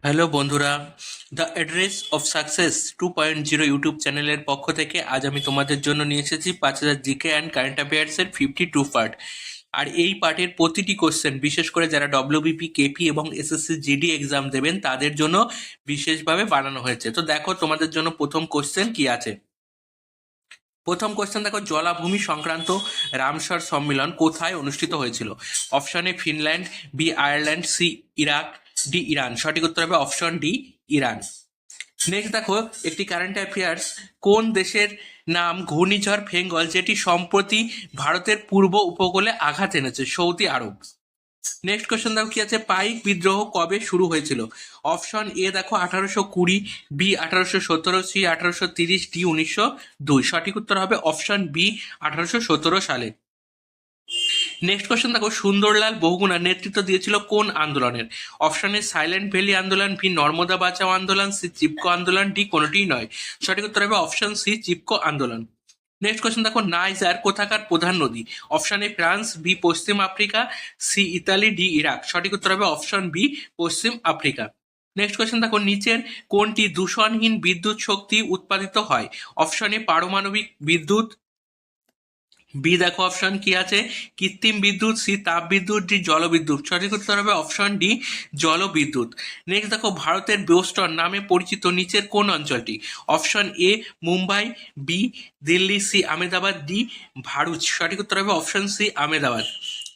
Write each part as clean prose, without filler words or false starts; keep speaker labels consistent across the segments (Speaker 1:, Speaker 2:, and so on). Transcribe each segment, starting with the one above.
Speaker 1: Hello বন্ধুরা, the address of success 2.0 YouTube চ্যানেলের পক্ষ থেকে আজ আমি তোমাদের জন্য নিয়ে এসেছি 5000 জিকে অ্যান্ড কারেন্ট অ্যাফেয়ার্সের 52 পার্ট। আর এই পার্টের প্রতিটি কোশ্চেন, বিশেষ করে যারা ডব্লিউবিপি, কেপি এবং এসএসসি জিডি এক্সাম দেবেন তাদের জন্য বিশেষভাবে বানানো হয়েছে। তো দেখো তোমাদের জন্য প্রথম কোশ্চেন কি আছে। প্রথম কোশ্চেন দেখো, জলাভূমি সংক্রান্ত রামসার সম্মেলন কোথায় অনুষ্ঠিত হয়েছিল? Option A Finland, B Ireland, C Iraq, D Iran. সঠিক উত্তর হবে অপশন ডি ইরান। নেক্সট দেখো, একটি কারেন্ট অ্যাফেয়ার্স, কোন দেশের নাম ঘূর্ণিঝড় ফেঙ্গল যেটি সম্প্রতি ভারতের পূর্ব উপকূলে আঘাত এনেছে? সৌদি আরব। নেক্সট কোয়েশ্চেন দেখো কি আছে, পাইক বিদ্রোহ কবে শুরু হয়েছিল? অপশন এ দেখো 1820, বি 1817, সি 1830, ডি 1902। সঠিক উত্তর হবে অপশন বি 1817 সালে। নেক্সট কোয়েশ্চেন দেখো, সুন্দরলাল বহুগুণা নেতৃত্ব দিয়েছিল কোন আন্দোলনের? অপশন এ সাইলেন্ট ভ্যালি আন্দোলন, বি নর্মদা বাঁচাও আন্দোলন, সি চিপকো আন্দোলন, ডি কোনোটিই নয়। সঠিক উত্তর হবে অপশন সি চিপকো আন্দোলন। নেক্সট কোয়েশ্চেন দেখো, নাইজার কোথাকার প্রধান নদী? অপশন এ ফ্রান্স, বি পশ্চিম Africa, C Italy, D Iraq. সঠিক উত্তর হবে অপশন বি পশ্চিম আফ্রিকা। নেক্সট কোয়েশ্চেন দেখো, নিচের কোনটি দূষণহীন বিদ্যুৎ শক্তি উৎপাদিত হয়? অপশন এ পারমাণবিক বিদ্যুৎ, বি দেখো অপশন কি আছে কৃত্রিম বিদ্যুৎ, সি তাপ বিদ্যুৎ, ডি জলবিদ্যুৎ। সঠিক উত্তর হবে অপশন ডি জলবিদ্যুৎ। নেক্সট দেখো, ভারতের বোস্টন নামে পরিচিত নিচের কোন অঞ্চলটি? Option A Mumbai, B Delhi, C Ahmedabad, D Bharuch. সঠিক উত্তর হবে option C Ahmedabad.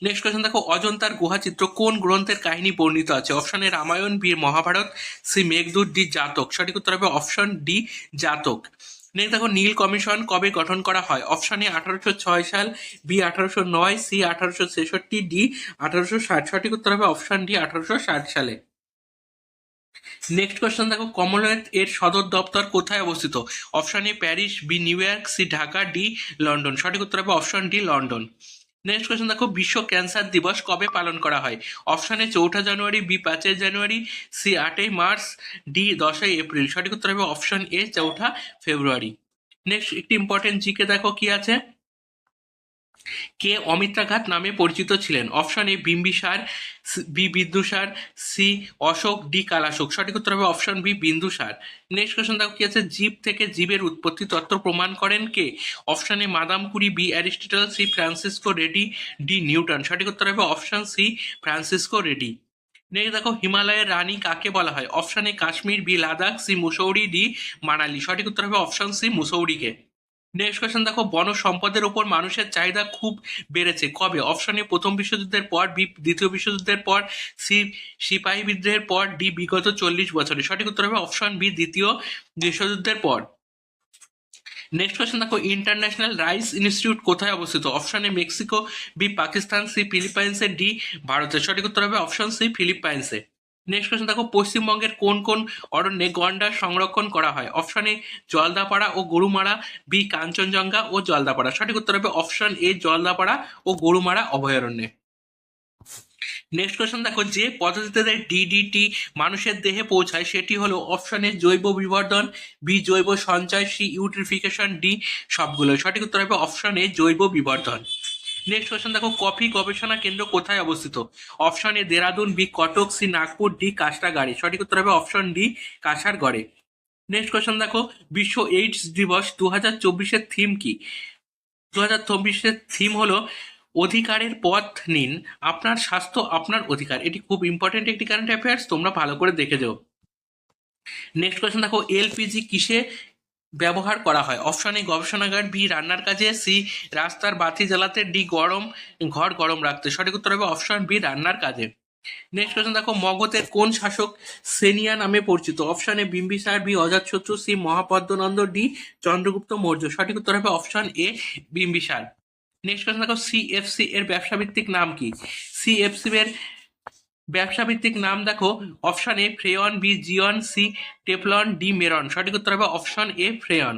Speaker 1: Next question দেখো, অজন্তার গুহাচিত্র কোন গ্রন্থের কাহিনী বর্ণিত আছে? Option A Ramayana, B Mahabharata, C Meghaduta, D Jataka. সঠিক উত্তর হবে অপশন ডি জাতক। নেক্সট দেখো, নীল কমিশন কবে গঠন করা হয়? অপশন এ 1806 সাল, বি 1809, সি 1866, ডি 1860। সঠিক উত্তর হবে অপশন ডি 1860 সালে। নেক্সট কোয়েশ্চেন দেখো, কমনওয়েলথ এর সদর দপ্তর কোথায় অবস্থিত? Option A Paris, B New York, C Dhaka, D London. সঠিক উত্তর হবে option D London. Next question দেখো, বিশ্ব ক্যান্সার দিবস কবে পালন করা হয়? অপশন এ 4 জানুয়ারি, বি 5 জানুয়ারি, সি 8 মার্চ, ডি 10 এপ্রিল। সঠিক উত্তর হবে অপশন এ 4 ফেব্রুয়ারি। নেক্সট একটি ইম্পর্টেন্ট জিকে দেখো কি আছে, কে অমিত্রাঘাত নামে পরিচিত ছিলেন? Option A Bimbisara, B Bindusara, C Ashoka, D Kalashoka. সঠিক উত্তর হবে option B Bindusara. Next question দেখো কি আছে, জীব থেকে জীবের উৎপত্তি তত্ত্ব প্রমাণ করেন কে? Option A madame Curie, B Aristotle, C Francisco Redi, D Newton. সঠিক উত্তর হবে option C Francisco Redi. Next দেখো, হিমালয়ের রানী কাকে বলা হয়? Option A Kashmir, B Ladakh, C Mussoorie, D Manali. সঠিক উত্তর হবে অপশন সি মুসৌরিকে। নেক্সট কোয়েশ্চেন দেখো, বন সম্পদের উপর মানুষের চাহিদা খুব বেড়েছে কবে? অপশন এ প্রথম বিশ্বযুদ্ধের পর, বি দ্বিতীয় বিশ্বযুদ্ধের পর, সি সিপাহী বিদ্রোহের পর, ডি বিগত 40 বছরে। সঠিক উত্তর হবে অপশন বি দ্বিতীয় বিশ্বযুদ্ধের পর। নেক্সট কোয়েশ্চেন দেখো, ইন্টারন্যাশনাল রাইস ইনস্টিটিউট কোথায় অবস্থিত? Option A Mexico, B Pakistan, C ফিলিপাইন্সে, ডি ভারতে। সঠিক উত্তর হবে অপশন সি ফিলিপাইন্সে। নেক্সট কোয়েশ্চেন দেখো, পশ্চিমবঙ্গের কোন কোন অরণ্যে গন্ডার সংরক্ষণ করা হয়? অপশন এ জলদাপাড়া ও গরুমারা, বি কাঞ্চনজঙ্ঘা ও জলদাপাড়া। সঠিক উত্তর হবে অপশন এ জলদাপাড়া ও গরুমারা অভয়ারণ্যে। নেক্সট কোয়েশ্চেন দেখো, যে পদ্ধতিতে ডিডিটি মানুষের দেহে পৌঁছায় সেটি হলো? অপশন এ জৈব বিবর্ধন, বি জৈব সঞ্চয়, সি ইউট্রিফিকেশন, ডি সবগুলো। সঠিক উত্তর হবে অপশন এ জৈব বিবর্ধন। নেক্সট কোয়েশ্চন দেখো, কফি গবেষণা কেন্দ্র কোথায় অবস্থিত? Option A Dehradun, B Cuttack, C Nagpur, D Kasaragod. সঠিক উত্তর হবে অপশন ডি কাসারগড়ে। নেক্সট কোয়েশ্চন দেখো, বিশ্ব এইডস দিবস 2024-এর থিম কি? 2024-এর থিম হলো অধিকারের পথ নিন, আপনার স্বাস্থ্য আপনার অধিকার। এটি খুব ইম্পর্টেন্ট একটি কারেন্ট অ্যাফেয়ার্স, তোমরা ভালো করে দেখে যাও। নেক্সট কোয়েশ্চন দেখো, এলপিজি কিসে ব্যবহার করা হয়? অপশন এ গবেষণাগার, বি রান্নার কাজে, সি রাস্তার বাতি জ্বালাতে, ডি ঘর গরম রাখতে। সঠিক উত্তর হবে অপশন বি রান্নার কাজে। নেক্সট কোয়েশ্চন দেখো, মগধের কোন শাসক সেনিয়া নামে পরিচিত? Option A Bimbisara, B Ajatashatru, C Mahapadma Nanda, D Chandragupta Maurya. সঠিক উত্তর হবে option A Bimbisara. Next question দেখো, সিএফসি এর ব্যবসা ভিত্তিক নাম কি? সিএফসি এর ব্যবসা ভিত্তিক নাম দেখো, অপশন এ ফ্রেয়ন, বি জিয়ন, সি টেফলন, ডি মেরন। সঠিক উত্তর হবে option A freon.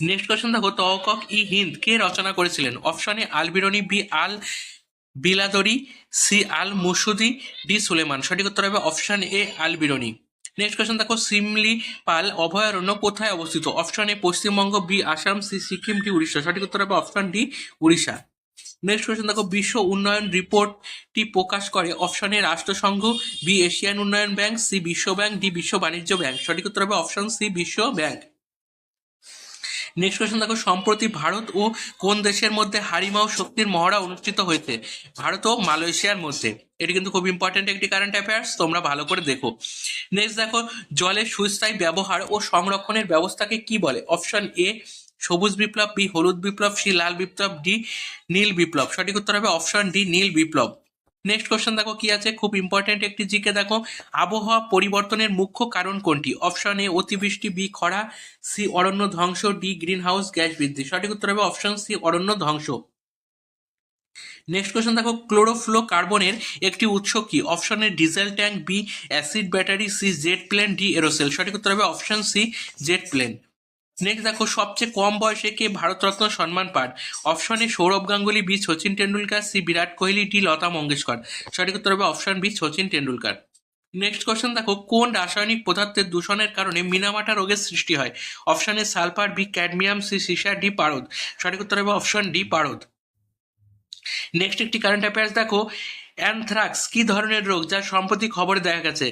Speaker 1: Next question দেখো, তওকক ই হিন্দ কে রচনা করেছিলেন? Option A Al Biruni, B Al Baladhuri, C Al Masudi, D Sulaiman. সঠিক উত্তর হবে option A Al Biruni. Next question দেখো, শিমলিপাল অভয়ারণ্য কোথায় অবস্থিত? Option A Paschimbanga, B Assam, C Sikkim, D Orissa. সঠিক উত্তর হবে option D Orissa. Next question দেখো, বিশ্ব উন্নয়ন রিপোর্টটি প্রকাশ করে অপশন এ রাষ্ট্রসংঘ, বি এশিয়ান উন্নয়ন ব্যাংক, সি বিশ্ব ব্যাংক, ডি বিশ্ব বাণিজ্য ব্যাংক। সঠিক উত্তর হবে অপশন সি বিশ্ব ব্যাংক। নেক্সট কোয়েশ্চেন দেখো, সম্প্রতি ভারত ও কোন দেশের মধ্যে হারিমাও শক্তির মহড়া অনুষ্ঠিত হয়েছে? ভারত ও মালয়েশিয়ার মধ্যে। এটি কিন্তু খুব ইম্পর্টেন্ট একটি কারেন্ট অ্যাফেয়ার্স, তোমরা ভালো করে দেখো। নেক্সট দেখো, জলের সুস্থায়ী ব্যবহার ও সংরক্ষণের ব্যবস্থাকে কি বলে? অপশন এ সবুজ বিপ্লব, বি হলুদ বিপ্লব, সি লাল বিপ্লব, ডি নীল বিপ্লব। সঠিক উত্তর হবে অপশন ডি নীল বিপ্লব। নেক্সট কোশ্চেন দেখো কি আছে, খুব ইম্পর্টেন্ট একটি জিকে দেখো, আবহাওয়া পরিবর্তনের মুখ্য কারণ কোনটি? অপশন এ অতিবৃষ্টি, বি খরা, সি অরণ্য ধ্বংস, ডি গ্রিন হাউস গ্যাস বৃদ্ধি। সঠিক উত্তর হবে অপশন সি অরণ্য ধ্বংস। নেক্সট কোশ্চেন দেখো, ক্লোরোফ্লো কার্বনের একটি উৎস কি? Option A diesel tank, B acid battery, C jet plane, D aerosol. সঠিক উত্তর হবে option C jet plane. Next দেখো, সবচেয়ে কম বয়সে কে ভারতরত্ন সম্মান পান? Option A Sourav Ganguly, B Sachin Tendulkar, C Virat Kohli, D Lata Mangeshkar. সঠিক উত্তর হবে option B Sachin Tendulkar. Next question দেখো, কোন রাসায়নিক পদার্থের দূষণের কারণে মিনামাটা রোগের সৃষ্টি হয়? Option A sulphur, B cadmium, C সীসা, ডি পারদ। সঠিক উত্তর হবে অপশন ডি পারদ। নেক্সট একটি কারেন্ট অ্যাফেয়ার্স দেখো, অ্যানথ্রাক্স কি ধরনের রোগ যা সম্প্রতি খবরে দেখা গেছে?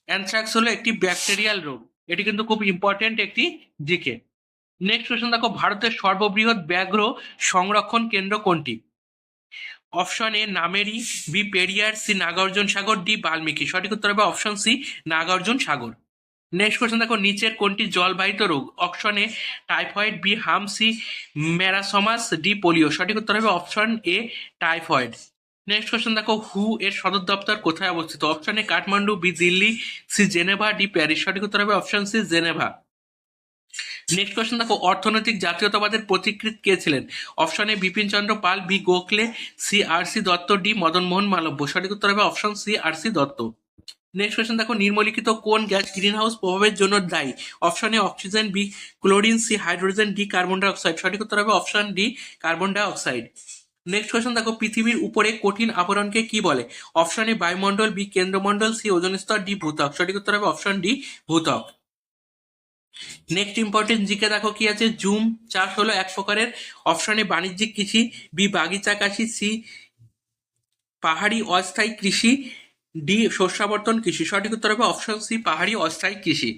Speaker 1: অ্যানথ্রাক্স হলো একটি ব্যাকটেরিয়াল রোগ। এটি কিন্তু খুব ইম্পর্টেন্ট একটি জিকে। নেক্সট কোশ্চেন দেখো, ভারতের সর্ববৃহৎ ব্যাঘ্র সংরক্ষণ কেন্দ্র কোনটি? Option A Nameri, B Periyar, C Nagarjuna Sagar, D Valmiki. সঠিক উত্তর হবে option C Nagarjuna Sagar. Next question দেখো, নিচের কোনটি জলবাহিত রোগ? অপশন এ টাইফয়েড, বি হাম, সি ম্যারাসমাস, ডি পোলিও। সঠিক উত্তর হবে option A typhoid. Next question দেখো, হু এর সদর দপ্তর কোথায় অবস্থিত? Option A Kathmandu, B Delhi, C Geneva, D Paris. সঠিক উত্তর হবে option C Geneva. Next question দেখো, অর্থনৈতিক জাতীয়তাবাদের পথিকৃৎ কে ছিলেন? Option A Bipin Chandra Pal, B Gokhale, C R C Dutt, D Madan Mohan Malaviya. সঠিক উত্তর হবে option C R C Dutt. Next question দেখো, নিম্নলিখিত কোন গ্যাস গ্রিন হাউস প্রভাবের জন্য দায়ী? Option A oxygen, B chlorine, C hydrogen, D carbon dioxide. সঠিক উত্তর হবে option D carbon dioxide. Next question দেখো, পৃথিবীর উপরে কঠিন আবরণকে কি বলে? অপশন এ বায়ুমণ্ডল, বি কেন্দ্রমণ্ডল, সি ওজোন স্তর, ডি ভূত্বক। সঠিক উত্তর হবে অপশন ডি ভূত্বক। নেক্সট ইম্পর্টেন্ট জিকে দেখো কি আছে, জুম চাষ হলো এক প্রকারের। অপশন এ বাণিজ্যিক কৃষি, বি বাগিচা কৃষি, সি পাহাড়ি অস্থায়ী কৃষি, ডি শস্যাবর্তন কৃষি। সঠিক উত্তর হবে অপশন সি পাহাড়ি অস্থায়ী কৃষি।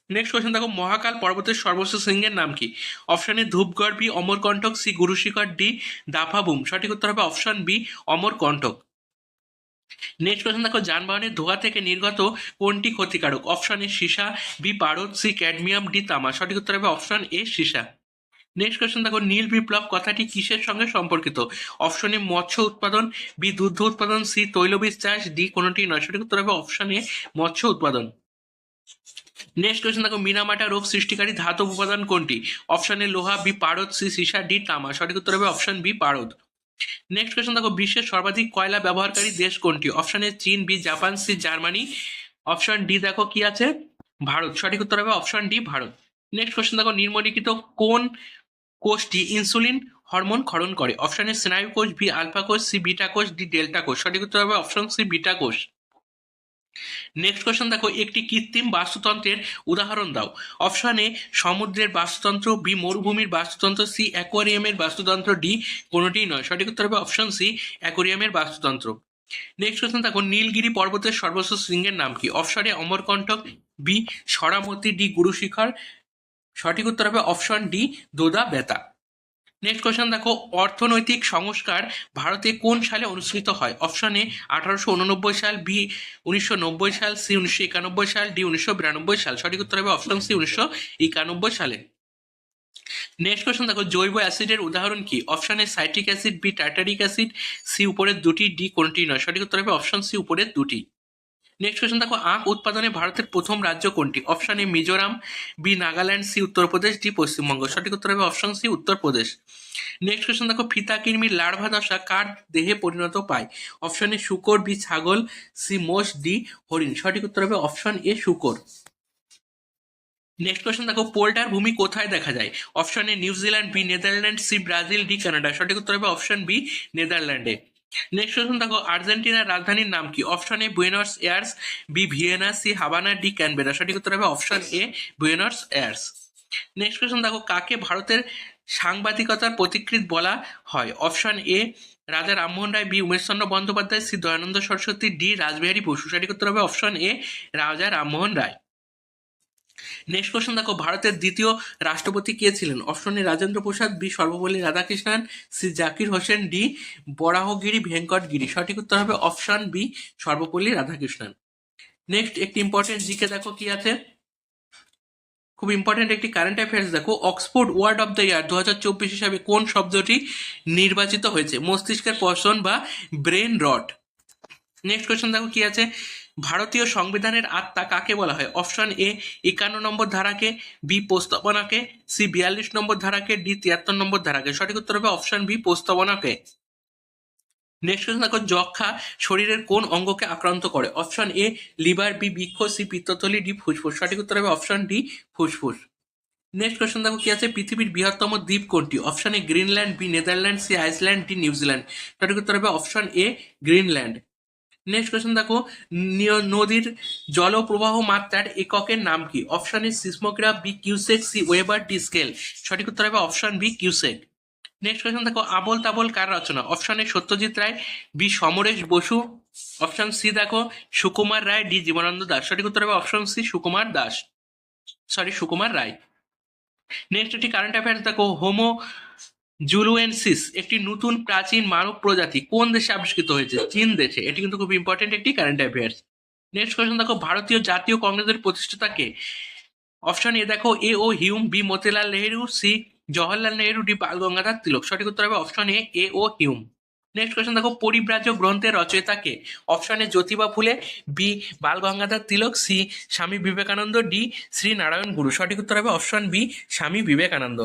Speaker 1: নেক্সট কোয়েশ্চেন দেখো, মহাকাল পর্বতের সর্বোচ্চ শৃঙ্গের নাম কি? Option A Dhupgarh, B Amarkantak, C Guru Shikhar, D Dapha Bum. সঠিক উত্তর হবে option B Amarkantak. Next question দেখো, যানবাহনের ধোঁয়া থেকে নির্গত কোনটি ক্ষতিকারক? অপশন এ সীসা, বি পারদ, সি ক্যাডমিয়াম, ডি তামা। সঠিক উত্তর হবে অপশন এ সীসা। নেক্সট কোয়েশ্চেন দেখো, নীল বিপ্লব কথাটি কিসের সঙ্গে সম্পর্কিত? অপশন এ মৎস্য উৎপাদন, বি দুগ্ধ উৎপাদন, সি তৈলবীজ চাষ, ডি কোনটি নয়। সঠিক উত্তর হবে অপশন এ মৎস্য উৎপাদন। নেক্সট কোয়েশ্চেন দেখো, মিনামাটা রোগ সৃষ্টিকারী ধাতব উপাদান কোনটি? অপশন এ লোহা, বি পারদ, সি সীসা, ডি তামা। সঠিক উত্তর হবে অপশন বি পারদ। নেক্সট কোয়েশ্চেন দেখো, বিশ্বের সর্বাধিক কয়লা ব্যবহারকারী দেশ কোনটি? অপশন এ চীন, B Japan, C Germany. Option D দেখো কি আছে, ভারত। সঠিক উত্তর হবে option D Bharat. Next question দেখো, নিম্নলিখিত কোন কোষটি ইনসুলিন হরমোন ক্ষরণ করে? অপশন এ স্নায়ু কোষ, বি আলফা কোষ, সি বিটা কোষ, ডি ডেল্টা কোষ। সঠিক উত্তর হবে অপশন সি বিটা কোষ। নেক্সট কোয়েশ্চেন দেখো, একটি কৃত্রিম বাস্তুতন্ত্রের উদাহরণ দাও। অপশন এ সমুদ্রের বাস্তুতন্ত্র, বি মরুভূমির বাস্তুতন্ত্র, সি অ্যাকোয়ারিয়ামের বাস্তুতন্ত্র, ডি কোনোটিই নয়। সঠিক উত্তর হবে অপশন সি অ্যাকোয়ারিয়ামের বাস্তুতন্ত্র। নেক্সট কোয়েশ্চেন দেখো, নীলগিরি পর্বতের সর্বোচ্চ শৃঙ্গের নাম কি? Option A Amarkantak, B Saramati, D Guru Shikhar. সঠিক উত্তর হবে অপশন ডি দোদা বেতা। নেক্সট কোয়েশ্চেন দেখো, অর্থনৈতিক সংস্কার ভারতে কোন সালে অনুষ্ঠিত হয়? অপশন এ 1889 সাল, বি 1990 সাল, সি 1991 সাল, ডি 1992 সাল। সঠিক উত্তর হবে অপশন সি 1991 সালে। নেক্সট কোয়েশ্চেন দেখো, জৈব অ্যাসিডের উদাহরণ কি? Option A citric acid, B tartaric acid, C উপরের দুটি, ডি কোনটি নয়। সঠিক উত্তর হবে অপশন সি উপরের দুটি। নেক্সট কোয়েশ্চেন দেখো, আখ উৎপাদনে ভারতের প্রথম রাজ্য কোনটি? Option A Mizoram, B Nagaland, C Uttar Pradesh, D Paschimbanga. সঠিক উত্তর হবে option C Uttar Pradesh. Next question দেখো, ফিতা কৃমির লার্ভা দশা কার দেহে পরিণত পায়? অপশন এ শূকর, বি ছাগল, সি মোষ, ডি হরিণ। সঠিক উত্তর হবে অপশন এ শূকর। নেক্সট কোয়েশ্চেন দেখো, পোল্টার ভূমি কোথায় দেখা যায়? Option A New Zealand, B Netherland, C Brazil, D Canada. সঠিক উত্তর হবে অপশন বি নেদারল্যান্ডে। নেক্সট কোয়েশ্চেন দেখো, আর্জেন্টিনার রাজধানীর নাম কি? Option A Buenos Aires, B Vienna, C Havana, D Canberra. সঠিক উত্তর হবে option A Buenos Aires. Next question দেখো, কাকে ভারতের সাংবাদিকতার পথিকৃৎ বলা হয়? Option A Raja Rammohan Roy, B Umeshchandra Bandyopadhyay, C Dayanand Saraswati, D Rashbehari Bose. সঠিক উত্তর হবে option A Raja Rammohan Roy. Next question দেখো, ভারতের দ্বিতীয় রাষ্ট্রপতি কে ছিলেন? Option A Rajendra Prasad, B Sarvepalli Radhakrishnan, C Zakir Hussain, D Varahagiri Venkatagiri. সঠিক উত্তর হবে option B Sarvepalli Radhakrishnan. Next একটি ইম্পর্টেন্ট জিকে দেখো কি আছে, খুব ইম্পর্টেন্ট একটি কারেন্ট অ্যাফেয়ার্স দেখো। Oxford word of the year 2024 হিসাবে কোন শব্দটি নির্বাচিত হয়েছে? মস্তিষ্কের পশন বা ব্রেন রট। নেক্সট কোয়েশ্চেন দেখো কি আছে, ভারতীয় সংবিধানের আত্মা কাকে বলা হয়? অপশন এ 51 নম্বর ধারাকে, বি প্রস্তাবনাকে, সি 42 নম্বর ধারাকে, ডি 73 নম্বর ধারাকে। সঠিক উত্তর হবে অপশন বি প্রস্তাবনাকে। নেক্সট কোয়েশ্চেন দেখো, যক্ষা শরীরের কোন অঙ্গকে আক্রান্ত করে? অপশন এ লিভার, বি বৃক্ক, সি পিত্তথলি, ডি ফুসফুস। সঠিক উত্তর হবে অপশন ডি ফুসফুস। নেক্সট কোয়েশ্চেন দেখো কি আছে, পৃথিবীর বৃহত্তম দ্বীপ কোনটি? Option A Greenland, B Netherland, C Iceland, D New Zealand. সঠিক উত্তর হবে option A Greenland. Next question দেখো, নদীর জলপ্রবাহ মাত্রার এককের নাম কি? Option A seismograph, B cusec, C weber, D scale. সঠিক উত্তর হবে option B cusec. Next question দেখো, আবোল তাবোল কার রচনা? Option A Satyajit Ray, B Samaresh Basu, option C দেখো সুকুমার রায়, ডি জীবনানন্দ দাস। সঠিক উত্তর হবে option C Sukumar Ray. Next একটি কারেন্ট অ্যাফেয়ার্স দেখো, হোমো জুলুয়েন্সিস একটি নতুন প্রাচীন মানব প্রজাতি কোন দেশে আবিষ্কৃত হয়েছে? চীন দেশে। এটি কিন্তু খুব ইম্পর্টেন্ট একটি কারেন্ট অ্যাফেয়ার্স। নেক্সট কোয়েশ্চেন দেখো, ভারতীয় জাতীয় কংগ্রেসের প্রতিষ্ঠাতাকে? অপশন এ দেখো A O Hume, B Motilal Nehru, C Jawaharlal Nehru, D Bal Gangadhar Tilak. সঠিক উত্তর হবে option A O Hume. Next question দেখো, পরিব্রাজক গ্রন্থের রচয়িতাকে? Option A Jyotiba Phule, B Bal Gangadhar Tilak, C Swami Vivekananda, D Shri Narayan গুরু। সঠিক উত্তর হবে option B Swami Vivekananda.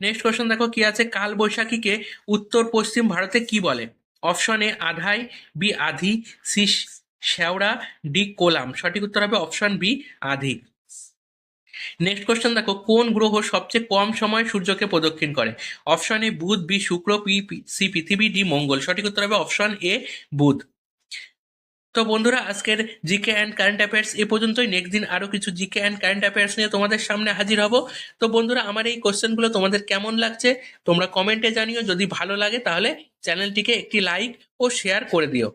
Speaker 1: Next question দেখো কি আছে, কাল বৈশাখীকে উত্তর পশ্চিম ভারতে কি বলে? অপশন এ আধাই, বি আধি, সি শেওড়া, ডি কোলাম। সঠিক উত্তর হবে অপশন বি আধি। নেক্সট কোয়েশ্চেন দেখো, কোন গ্রহ সবচেয়ে কম সময় সূর্যকে প্রদক্ষিণ করে? অপশন এ বুধ, বি শুক্র, সি পৃথিবী, ডি মঙ্গল। সঠিক উত্তর হবে অপশন এ বুধ। তো বন্ধুরা, আজকের জিকে অ্যান্ড কারেন্ট অ্যাফেয়ার্স এ পর্যন্তই। নেক্সট দিন আরও কিছু জিকে অ্যান্ড কারেন্ট অ্যাফেয়ার্স নিয়ে তোমাদের সামনে হাজির হব। তো বন্ধুরা, আমার এই কোশ্চেনগুলো তোমাদের কেমন লাগছে তোমরা কমেন্টে জানিও। যদি ভালো লাগে তাহলে চ্যানেলটিকে একটি লাইক ও শেয়ার করে দিও।